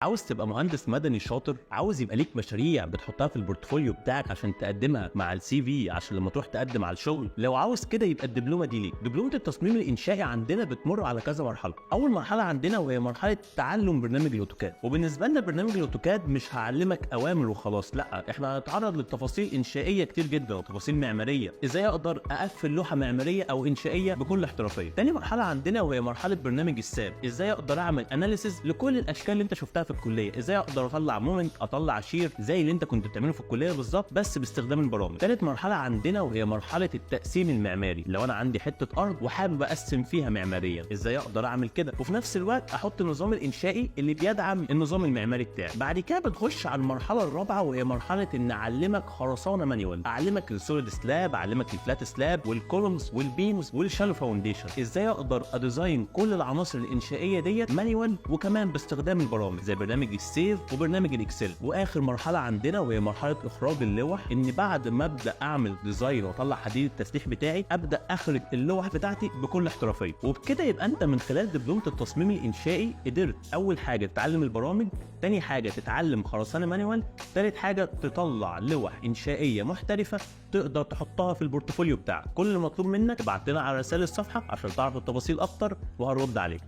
عاوز تبقى مهندس مدني شاطر، عاوز يبقى ليك مشاريع بتحطها في البورتفوليو بتاعك عشان تقدمها مع السي في عشان لما تروح تقدم على الشغل. لو عاوز كده يبقى الدبلومه دي ليك. دبلومه التصميم الانشائي عندنا بتمر على كذا مرحله. اول مرحله عندنا وهي مرحله تعلم برنامج الاوتوكاد، وبالنسبه لنا برنامج الاوتوكاد مش هعلمك اوامر وخلاص، لا احنا هنتعرض للتفاصيل انشائيه كتير جدا وتفاصيل معماريه، ازاي اقدر اقفل لوحه معماريه او انشائيه بكل احترافيه. تاني مرحله عندنا وهي مرحله برنامج الساب، ازاي اقدر اعمل اناليسيز لكل الاشكال اللي انت شفتها في الكليه، ازاي اقدر اطلع مومنت، اطلع شير زي اللي انت كنت بتعمله في الكليه بالظبط بس باستخدام البرامج. ثالث مرحله عندنا وهي مرحله التقسيم المعماري، لو انا عندي حته ارض وحابب اقسم فيها معماريا ازاي اقدر اعمل كده وفي نفس الوقت احط النظام الانشائي اللي بيدعم النظام المعماري بتاعي. بعد كده بنخش على المرحله الرابعه وهي مرحله ان اعلمك خرسانه مانيوال، اعلمك السوليد سلاب، اعلمك الفلات سلاب والكولومز والبيمز والشالو فاونديشن، ازاي اقدر اديزاين كل العناصر الانشائيه ديت مانيوال وكمان باستخدام البرامج زي برنامج السيف وبرنامج الاكسل. واخر مرحله عندنا وهي مرحله اخراج اللوح، ان بعد ما ابدا اعمل ديزاين واطلع حديد التسليح بتاعي ابدا اخرج اللوح بتاعتي بكل احترافيه. وبكده يبقى انت من خلال دبلومه التصميم الانشائي قدرت اول حاجه تتعلم البرامج، تاني حاجه تتعلم خرسانه مانيوال، تالت حاجه تطلع لوح انشائيه محترفه تقدر تحطها في البورتفوليو بتاعك. كل اللي مطلوب منك تبعت لنا على رسائل الصفحه عشان تعرف التفاصيل اكتر وهرد عليك.